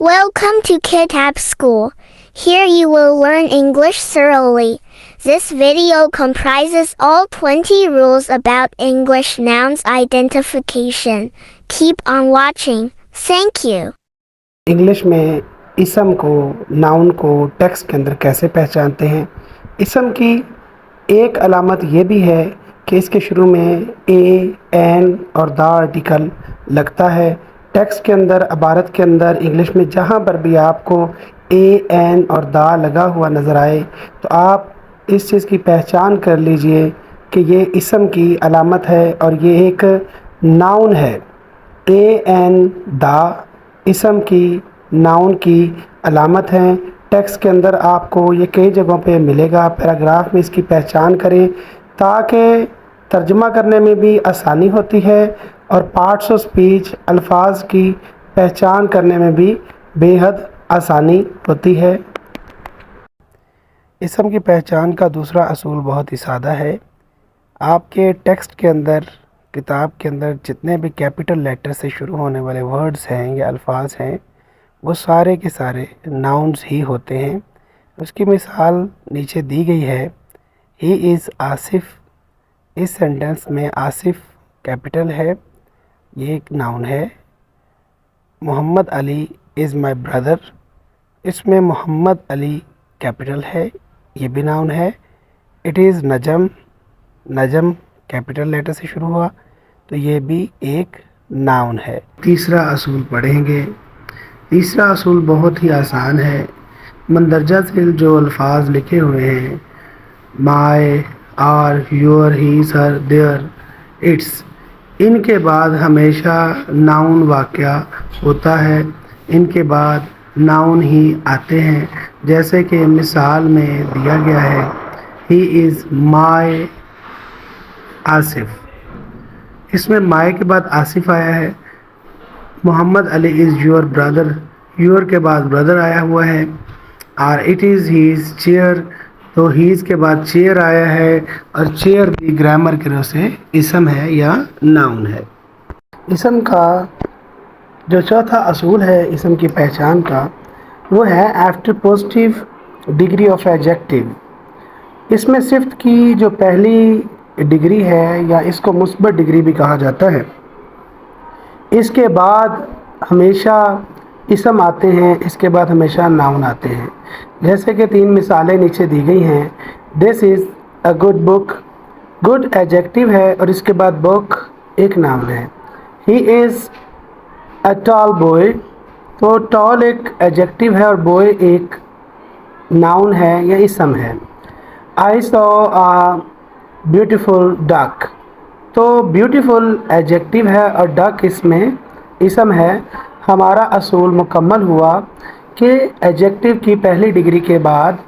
Welcome to Kitab School. Here you will learn English thoroughly. This video comprises all 20 rules about English nouns identification. Keep on watching. Thank you. English में इसम को, noun को text के अंदर कैसे पहचानते हैं। इसम की एक अलामत ये भी है कि इसके शुरू में ए, एन और द आर्टिकल लगता है। टेक्स्ट के अंदर, इबारत के अंदर इंग्लिश में जहाँ पर भी आपको ए, एन और द लगा हुआ नज़र आए तो आप इस चीज़ की पहचान कर लीजिए कि ये इसम की अलामत है और ये एक नाउन है। ए, एन, द इसम की, नाउन की अलामत हैं। टेक्स्ट के अंदर आपको ये कई जगहों पे मिलेगा। पैराग्राफ में इसकी पहचान करें ताकि तर्जुमा करने में भी आसानी होती है और पार्ट्स ऑफ स्पीच, अल्फाज की पहचान करने में भी बेहद आसानी होती है। इसम की पहचान का दूसरा असूल बहुत ही सादा है। आपके टेक्स्ट के अंदर, किताब के अंदर जितने भी कैपिटल लेटर से शुरू होने वाले वर्ड्स हैं या अल्फाज हैं वो सारे के सारे नाउन्स ही होते हैं। उसकी मिसाल नीचे दी गई है। He is Asif. इस सेंटेंस में आसिफ कैपिटल है, ये एक नाउन है। Mohammad Ali is my brother. इसमें मोहम्मद अली कैपिटल है, ये भी नाउन है। It is Najam. Najam capital letter से शुरू हुआ तो ये भी एक नाउन है। तीसरा असूल पढ़ेंगे। तीसरा असूल बहुत ही आसान है। मंदरजा झेल जो अल्फाज लिखे हुए हैं, my, our, your, his, her, their, its, इनके बाद हमेशा नाउन वाक़या होता है। इनके बाद नाउन ही आते हैं, जैसे कि मिसाल में दिया गया है, ही इज़ माय आसिफ। इसमें माय के बाद आसिफ आया है। Mohammad Ali is your brother, your के बाद ब्रदर आया हुआ है। और इट इज़ हीज़ चेयर, तो हीज़ के बाद चेयर आया है और चेयर भी ग्रामर की तरह से इसम है या नाउन है। इसम का जो चौथा असूल है इसम की पहचान का, वो है after positive degree of adjective. इसमें सिफ्त की जो पहली डिग्री है या इसको मुस्बत डिग्री भी कहा जाता है, इसके बाद हमेशा इसम आते हैं, इसके बाद हमेशा नाउन आते हैं। जैसे कि 3 मिसालें नीचे दी गई हैं। This is a good book, good adjective है और इसके बाद बुक एक नाउन है। He is a tall boy, तो टॉल एक एडजेक्टिव है और बॉय एक नाउन है या इसम है। I saw a beautiful duck, तो ब्यूटीफुल एडजेक्टिव है और डक इसमें इसम है। हमारा असूल मुकम्मल हुआ कि एडजेक्टिव की पहली डिग्री के बाद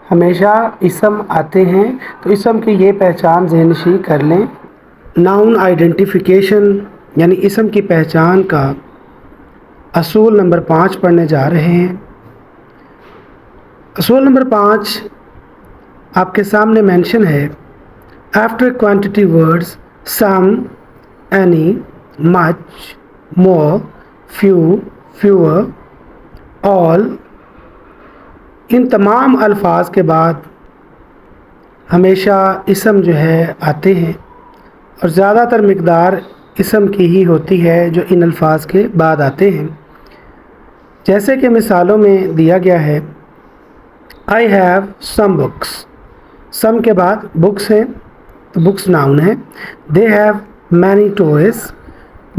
हमेशा इसम आते हैं, तो इसम की ये पहचान ज़हनशी कर लें। नाउन आइडेंटिफिकेशन यानी इसम की पहचान का असूल नंबर 5 पढ़ने जा रहे हैं। असूल नंबर 5 आपके सामने मेंशन है। After quantity words some, any, much, more, few, fewer, all, इन तमाम अल्फाज के बाद हमेशा इसम जो है आते हैं और ज़्यादातर मिक़दार इसम की ही होती है जो इन अल्फाज के बाद आते हैं। जैसे कि मिसालों में दिया गया है, आई हैव सम बुक्स। सम के बाद बुक्स हैं तो बुक्स नाउन है। They have many toys,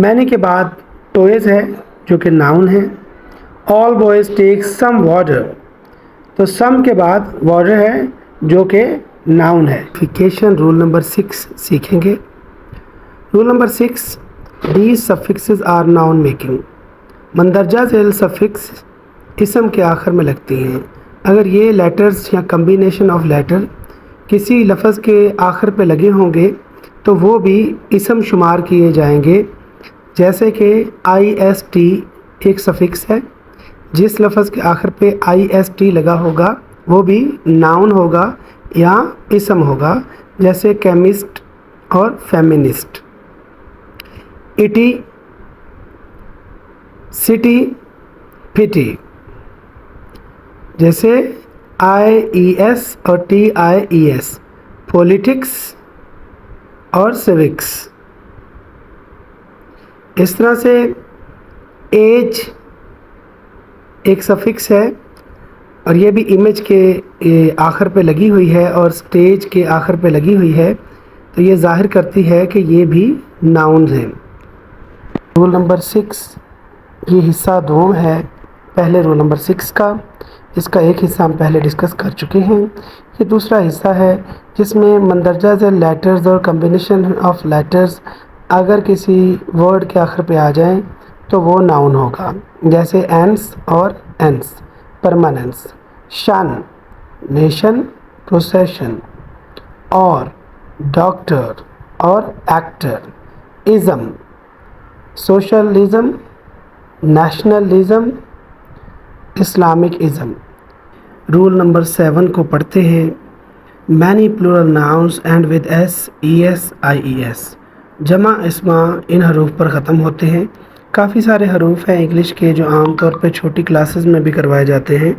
many के बाद टॉयज़ है जो कि नाउन है। All boys take some water, तो सम के बाद वाटर है जो कि नाउन है। फिकेशन रूल नंबर 6 सीखेंगे। Rule number 6, these suffixes are noun making. मंदरजा झेल सफिक्स इसम के आखिर में लगती हैं। अगर ये लेटर्स या कम्बिनेशन ऑफ लेटर किसी लफ्ज़ के आखिर पे लगे होंगे तो वो भी इसम शुमार किए जाएंगे। जैसे कि IST एक सफिक्स है, जिस लफ्ज़ के आखिर पे IST लगा होगा वो भी नाउन होगा या इसम होगा, जैसे केमिस्ट और फेमिनिस्ट। इटी, सिटी, पिटी, जैसे IES और TIES, पॉलिटिक्स और सिविक्स। इस तरह से एज एक सफिक्स है और ये भी इमेज के आखिर पे लगी हुई है और स्टेज के आखिर पे लगी हुई है, तो ये ज़ाहिर करती है कि ये भी नाउन्स हैं। रूल नंबर 6, ये हिस्सा 2 है पहले रूल नंबर 6 का। इसका एक हिस्सा हम पहले डिस्कस कर चुके हैं। ये दूसरा हिस्सा है जिसमें मंदरजा ज़ैल लेटर्स और कम्बिनेशन ऑफ लेटर्स अगर किसी वर्ड के आखिर पे आ जाएं तो वो नाउन होगा, जैसे एंस और ence, permanence, tion, nation, procession, और डॉक्टर और actor, ism, socialism, nationalism, Islamic ism. Rule number 7 को पढ़ते हैं। Many plural nouns end with s, ES, IES। जमा इसमा इन हरूफ पर ख़त्म होते हैं। काफ़ी सारे हरूफ हैं इंग्लिश के जो आम तौर पे छोटी क्लासेस में भी करवाए जाते हैं,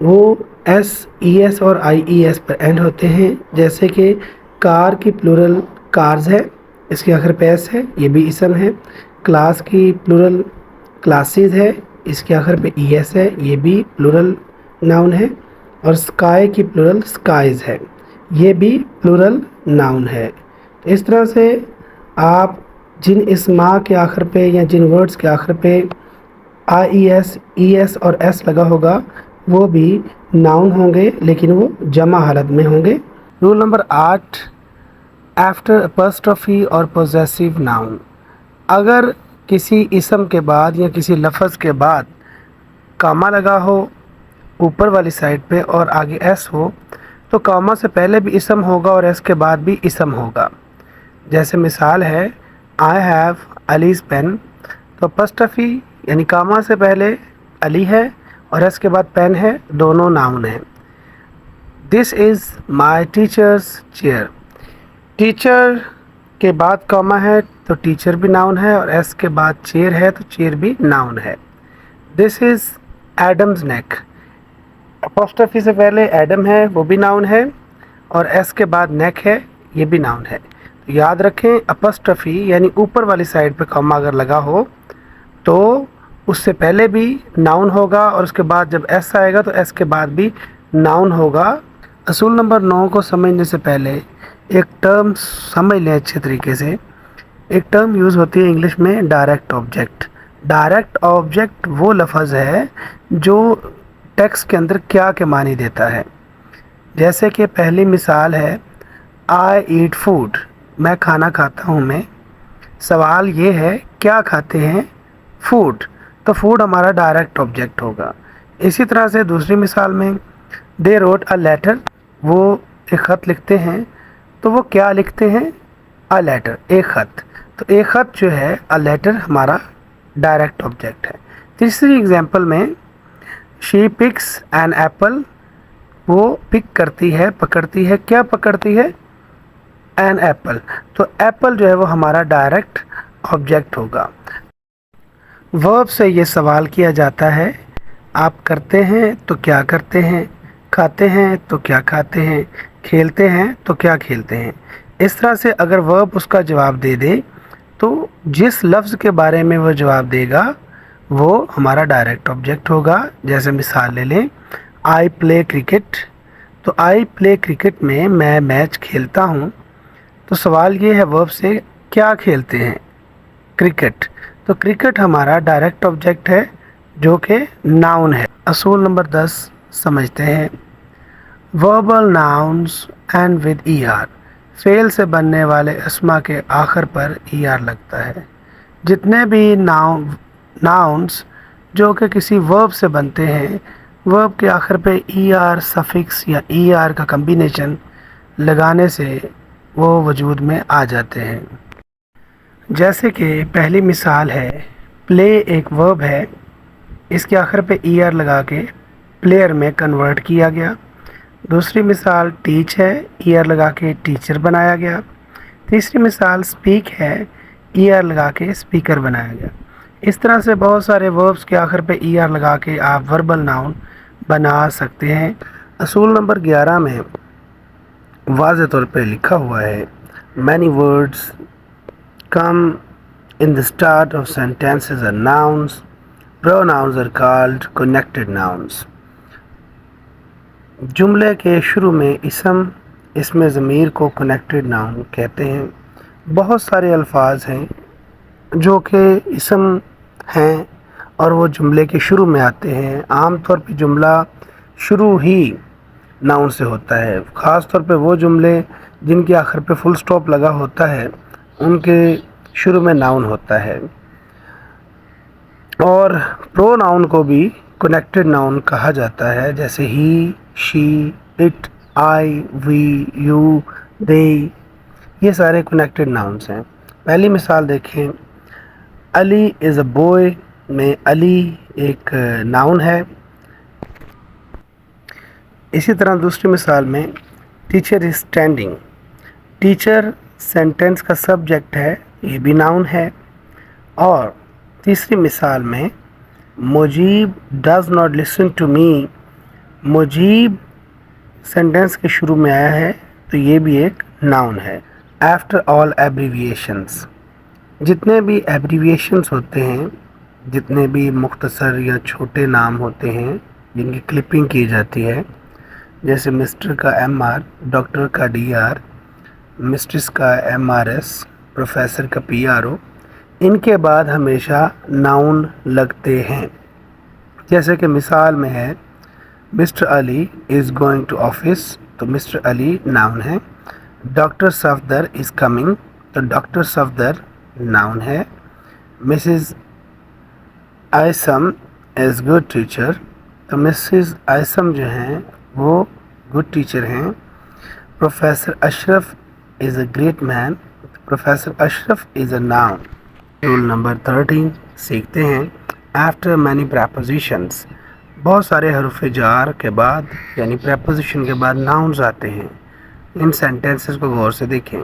वो S, ES और IES पर एंड होते हैं। जैसे कि कार की प्लूरल कार्स है, इसके आखिर पे S है, ये भी इसम है। क्लास की प्लूरल क्लासेस है, इसके आखिर पे ES है, ये भी प्लूरल नाउन है। और स्काई की प्लूरल स्काइज है, ये भी प्लूरल नाउन है। इस तरह से आप जिन इस्मा के आखिर पे या जिन वर्ड्स के आखिर पे IES, ES और S लगा होगा वो भी नाउन होंगे, लेकिन वो जमा हालत में होंगे। रूल नंबर 8, आफ्टर अपॉस्ट्रोफी और पोजेसिव नाउन। अगर किसी इसम के बाद या किसी लफ्ज़ के बाद कामा लगा हो ऊपर वाली साइड पे और आगे S हो, तो कामा से पहले भी इसम होगा और S के बाद भी इसम होगा। जैसे मिसाल है आई हैव अलीज़ पेन, तो अपॉस्ट्रोफी यानी कामा से पहले अली है और S के बाद पेन है, दोनों नाउन हैं। This is my teachers chair, teacher के बाद कामा है तो टीचर भी नाउन है और S के बाद चेयर है तो चेयर भी नाउन है। This is Adam's neck, apostrophe से पहले एडम है वो भी नाउन है और S के बाद नेक है, ये भी नाउन है। तो याद रखें अपॉस्ट्रोफी यानी ऊपर वाली साइड पे कॉमा अगर लगा हो तो उससे पहले भी नाउन होगा और उसके बाद जब S आएगा तो S के बाद भी नाउन होगा। असूल नंबर 9 को समझने से पहले एक टर्म समझ लें अच्छे तरीके से। एक टर्म यूज़ होती है इंग्लिश में डायरेक्ट ऑब्जेक्ट। डायरेक्ट ऑब्जेक्ट वो लफ्ज़ है जो टेक्स्ट के अंदर क्या के मानी देता है। जैसे कि पहली मिसाल है आई ईट फूड, मैं खाना खाता हूँ मैं। सवाल ये है क्या खाते हैं, फूड, तो फूड हमारा डायरेक्ट ऑब्जेक्ट होगा। इसी तरह से दूसरी मिसाल में दे रोट अ लेटर, वो एक ख़त लिखते हैं, तो वो क्या लिखते हैं, अ लेटर, एक ख़त। तो एक ख़त जो है अ लेटर हमारा डायरेक्ट ऑब्जेक्ट है। तीसरी एग्जांपल में शी पिक्स एन एप्पल, वो पिक करती है, पकड़ती है, क्या पकड़ती है, एन एप्पल, तो एप्पल जो है वो हमारा डायरेक्ट ऑब्जेक्ट होगा। वर्ब से ये सवाल किया जाता है आप करते हैं तो क्या करते हैं, खाते हैं तो क्या खाते हैं, खेलते हैं तो क्या खेलते हैं। इस तरह से अगर वर्ब उसका जवाब दे दे तो जिस लफ्ज़ के बारे में वो जवाब देगा वो हमारा डायरेक्ट ऑब्जेक्ट होगा। जैसे मिसाल ले लें आई प्ले क्रिकेट, तो आई प्ले क्रिकेट में मैं मैच खेलता हूँ, तो सवाल ये है वर्ब से क्या खेलते हैं, क्रिकेट, तो क्रिकेट हमारा डायरेक्ट ऑब्जेक्ट है जो कि नाउन है। असूल नंबर 10 समझते हैं। Verbal nouns end with ER, fail से बनने वाले अस्मा के आखिर पर ER लगता है। जितने भी नाउन्स जो कि किसी वर्ब से बनते हैं, वर्ब के आखिर पे ER सफिक्स या ER का कम्बिनेशन लगाने से वो वजूद में आ जाते हैं। जैसे कि पहली मिसाल है प्ले एक वर्ब है, इसके आखिर पे ER लगा के प्लेयर में कन्वर्ट किया गया। दूसरी मिसाल टीच है, ER लगा के टीचर बनाया गया। तीसरी मिसाल स्पीक है, ER लगा के स्पीकर बनाया गया। इस तरह से बहुत सारे वर्ब्स के आखिर पे ER लगा के आप वर्बल नाउन بنا سکتے ہیں۔ اصول نمبر 11 میں واضح طور پہ لکھا ہوا ہے many words come in the start of sentences are nouns. Pronouns are called connected nouns. جملے کے شروع میں اس میں ضمیر کو کنیکٹڈ ناؤن کہتے ہیں۔ بہت سارے الفاظ ہیں جو کہ اسم ہیں اور وہ جملے کے شروع میں آتے ہیں۔ عام طور پہ جملہ شروع ہی ناؤن سے ہوتا ہے، خاص طور پہ وہ جملے جن کے آخر پہ فل سٹاپ لگا ہوتا ہے ان کے شروع میں ناؤن ہوتا ہے۔ اور پرو ناؤن کو بھی کنیکٹڈ ناؤن کہا جاتا ہے، جیسے ہی، شی، اٹ، آئی، وی، یو، دے، یہ سارے کنیکٹڈ ناؤنس ہیں۔ پہلی مثال دیکھیں، علی از اے بوائے میں علی ایک ناؤن ہے۔ اسی طرح دوسری مثال میں teacher is standing, teacher sentence کا سبجیکٹ ہے، یہ بھی ناؤن ہے۔ اور تیسری مثال میں Mujeeb does not listen to me, Mujeeb sentence کے شروع میں آیا ہے تو یہ بھی ایک ناؤن ہے۔ آفٹر آل ایبریویشنس، جتنے بھی ایبریویشنس ہوتے ہیں، جتنے بھی مختصر یا چھوٹے نام ہوتے ہیں جن کی کلپنگ کی جاتی ہے، جیسے مسٹر کا ایم آر، ڈاکٹر کا ڈی آر، مسٹرس کا ایم آر ایس، پروفیسر کا پی آر او، ان کے بعد ہمیشہ ناؤن لگتے ہیں۔ جیسے کہ مثال میں ہے Mr Ali is going to office, تو مسٹر علی ناؤن ہے۔ ڈاکٹر صفدر از کمنگ، تو ڈاکٹر صفدر ناؤن ہے۔ Mrs Aisam is good teacher, تو مسز آئسم جو ہیں وہ گڈ ٹیچر ہیں۔ Professor Ashraf is a great man, professor Ashraf is a noun. Rule number 13 سیکھتے ہیں آفٹر مینی پریپوزیشنس، بہت سارے حروف جار کے بعد یعنی پریپوزیشن کے بعد ناؤنز آتے ہیں۔ ان سینٹینسز کو غور سے دیکھیں۔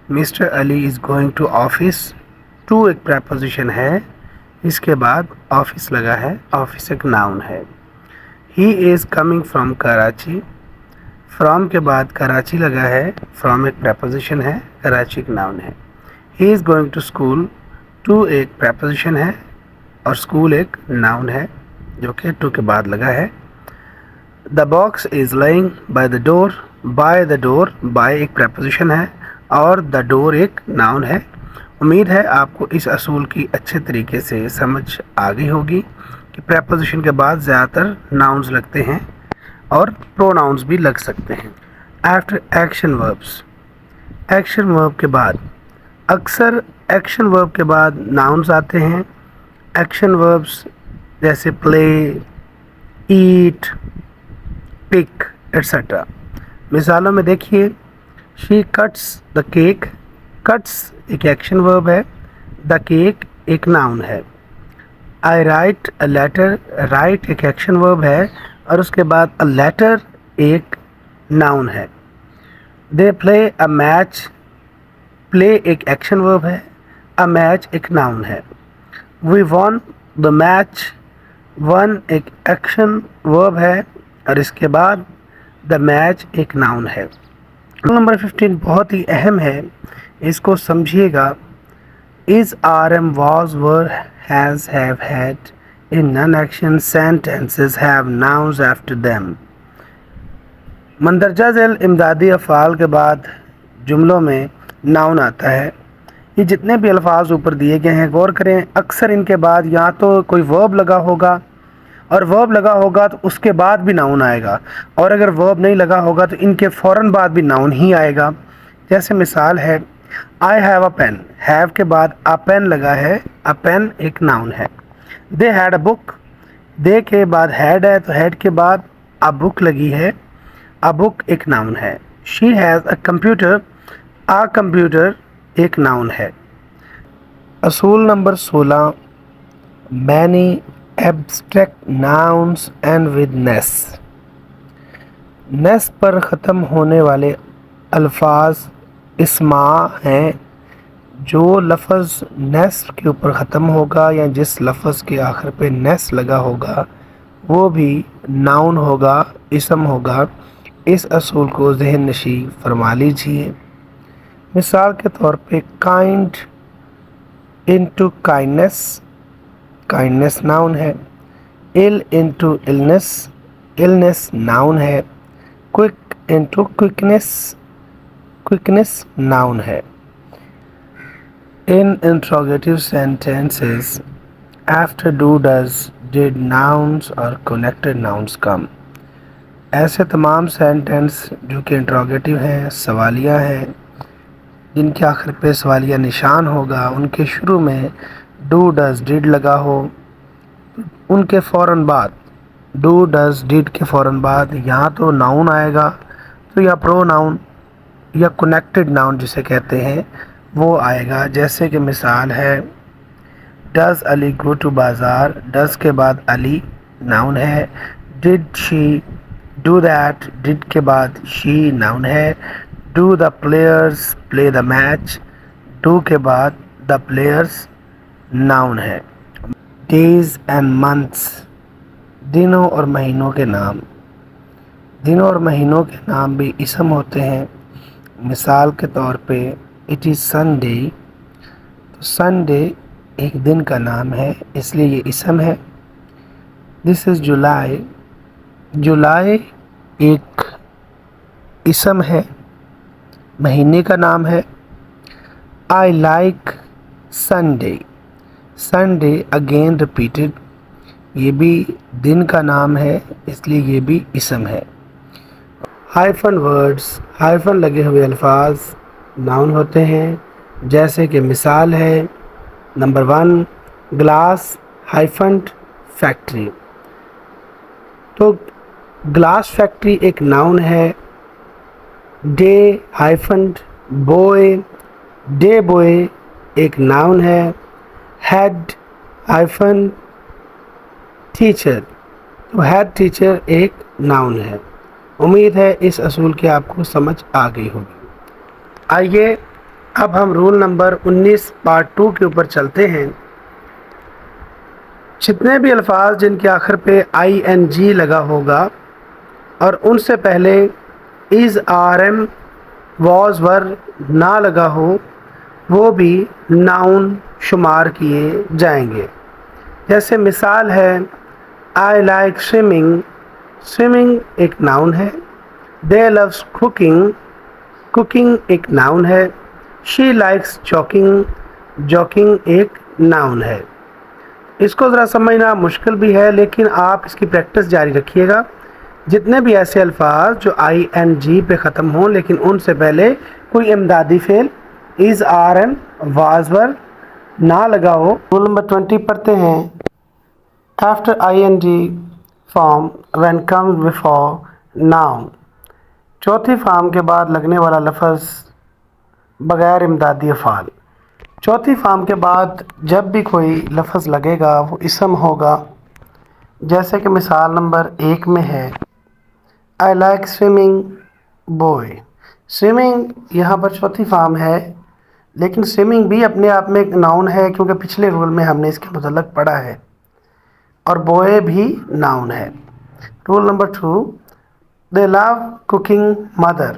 Mr Ali is going to office, to ایک پریپوزیشن ہے، اس کے بعد آفس لگا ہے، آفس ایک ناؤن ہے۔ He is coming from Karachi, from کے بعد کراچی لگا ہے، فرام ایک پریپوزیشن ہے، کراچی ایک ناؤن ہے۔ He is going to school, to ایک پریپوزیشن ہے اور اسکول ایک ناؤن ہے جو کہ ٹو کے بعد لگا ہے۔ The box is lying by the door, by the door, by ایک پریپوزیشن ہے اور دا ڈور ایک ناؤن ہے۔ امید ہے آپ کو اس اصول کی اچھے طریقے سے سمجھ آ گئی ہوگی کہ پریپوزیشن کے بعد زیادہ تر ناؤنز لگتے ہیں اور پروناؤنز بھی لگ سکتے ہیں۔ آفٹر ایکشن وربس، ایکشن ورب کے بعد اکثر ایکشن ورب کے بعد ناؤنز آتے ہیں۔ ایکشن وربس جیسے پلے، ایٹ، پک ایٹسٹرا۔ مثالوں میں دیکھیے، شی کٹس دا کیک، کٹس ایک ایکشن ورب ہے، دا کیک ایک ناؤن ہے۔ آئی رائٹ اے لیٹر، رائٹ ایک ایکشن ورب ہے اور اس کے بعد اے لیٹر ایک ناؤن ہے۔ دے پلے اے میچ، پلے ایک ایکشن ورب ہے، اے میچ ایک ناؤن ہے۔ وی ون دا میچ، ون ایک ایکشن ورب ہے اور اس کے بعد دا میچ ایک ناؤن ہے۔ نمبر 15 بہت ہی اہم ہے، اس کو سمجھیے گا۔ is are am was were has have had in non-action sentences have nouns after them۔ مندرجہ ذیل امدادی افعال کے بعد جملوں میں ناؤن آتا ہے۔ یہ جتنے بھی الفاظ اوپر دیے گئے ہیں غور کریں، اکثر ان کے بعد یا تو کوئی ورب لگا ہوگا اور ورب لگا ہوگا تو اس کے بعد بھی ناؤن آئے گا، اور اگر ورب نہیں لگا ہوگا تو ان کے فوراً بعد بھی ناؤن ہی آئے گا۔ جیسے مثال ہے I have a pen, have کے بعد اے پین لگا ہے، اے پین ایک ناؤن ہے۔ دے ہیڈ اے بک، دے کے بعد ہیڈ ہے تو ہیڈ کے بعد اے بک لگی ہے، اے بک ایک ناؤن ہے۔ She has a computer, a computer ایک ناؤن ہے۔ اصول نمبر 16 many abstract nouns end with ness, ness پر ختم ہونے والے الفاظ اسماء ہیں۔ جو لفظ نیس کے اوپر ختم ہوگا یا جس لفظ کے آخر پہ نیس لگا ہوگا وہ بھی ناؤن ہوگا، اسم ہوگا۔ اس اصول کو ذہن نشین فرما لیجیے۔ مثال کے طور پہ kind into kindness, kindness noun ہے۔ ill into illness، illness noun ہے۔ quick into quickness، quickness noun ہے۔ In interrogative sentences, after do, does, did nouns or connected nouns come؟ ایسے تمام سینٹنس جو کہ انٹروگیٹو ہیں، سوالیہ ہیں، جن کے آخر پہ سوالیہ نشان ہوگا، ان کے شروع میں ڈو ڈز ڈڈ لگا ہو، ان کے فوراً بعد ڈو ڈز ڈڈ کے فوراً بعد یا تو ناؤن آئے گا، تو یا پرو ناؤن یا کنیکٹڈ ناؤن جسے کہتے ہیں وہ آئے گا۔ جیسے کہ مثال ہے ڈز علی گو ٹو بازار، ڈز کے بعد علی ناؤن ہے۔ ڈڈ شی ڈو دیٹ، ڈڈ کے بعد شی ناؤن ہے۔ Do the players play the match, do کے بعد دا پلیئرز ناؤن ہے۔ ڈیز اینڈ منتھس، دنوں اور مہینوں کے نام، دنوں اور مہینوں کے نام بھی اسم ہوتے ہیں۔ مثال کے طور پہ اٹ از سنڈے، تو سنڈے ایک دن کا نام ہے، اس لیے یہ اسم ہے۔ دس از جولائی، جولائی ایک اسم ہے، مہینے کا نام ہے۔ I like Sunday, Sunday again repeated, یہ بھی دن کا نام ہے، اس لیے یہ بھی اسم ہے۔ ہائفن ورڈز، ہائفن لگے ہوئے الفاظ ناؤن ہوتے ہیں۔ جیسے کہ مثال ہے نمبر 1 گلاس ہائفنڈ فیکٹری، تو گلاس فیکٹری ایک ناؤن ہے۔ ڈے ہائفنڈ بوئے، ڈے بوئے ایک ناؤن ہے۔ ہیڈ ہائفن ٹیچر، تو ہیڈ ٹیچر ایک ناؤن ہے۔ امید ہے اس اصول کی آپ کو سمجھ آ گئی ہوگی۔ آئیے اب ہم رول نمبر 19 پارٹ 2 کے اوپر چلتے ہیں۔ جتنے بھی الفاظ جن کے آخر پہ ING لگا ہوگا اور ان سے پہلے is RM was were نہ لگا ہو، وہ بھی ناؤن شمار کیے جائیں گے۔ جیسے مثال ہے I like swimming، swimming ایک ناؤن ہے۔ They loves cooking، cooking ایک ناؤن ہے۔ She likes jogging، jogging ایک ناؤن ہے۔ اس کو ذرا سمجھنا مشکل بھی ہے، لیکن آپ اس کی پریکٹس جاری رکھیے گا۔ جتنے بھی ایسے الفاظ جو ING پہ ختم ہوں لیکن ان سے پہلے کوئی امدادی فعل is RM was were نہ لگا ہو۔ رول نمبر 20 پڑھتے ہیں۔ After ING form when comes before noun، چوتھی فارم کے بعد لگنے والا لفظ بغیر امدادی افعال۔ چوتھی فارم کے بعد جب بھی کوئی لفظ لگے گا وہ اسم ہوگا۔ جیسے کہ مثال نمبر 1 میں ہے I like swimming boy، swimming یہاں پر چوتھی فارم ہے، لیکن سوئمنگ بھی اپنے آپ میں ایک ناؤن ہے کیونکہ پچھلے رول میں ہم نے اس کے متعلق پڑھا ہے، اور بوئے بھی ناؤن ہے۔ Roll number 2 they love cooking mother،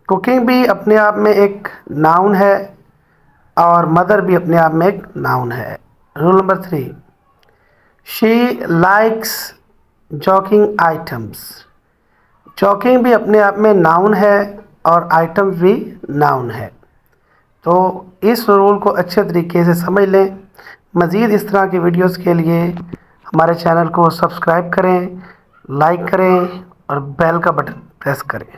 cooking بھی اپنے آپ میں ایک ناؤن ہے اور مدر بھی اپنے آپ میں ایک ناؤن ہے۔ Roll number 3 she likes jogging items، jogging بھی اپنے آپ میں ناؤن ہے اور آئٹم بھی ناؤن ہے۔ تو اس رول کو اچھے طریقے سے سمجھ لیں۔ مزید اس طرح کی ویڈیوز کے لیے ہمارے چینل کو سبسکرائب کریں، لائک کریں اور بیل کا بٹن پریس کریں۔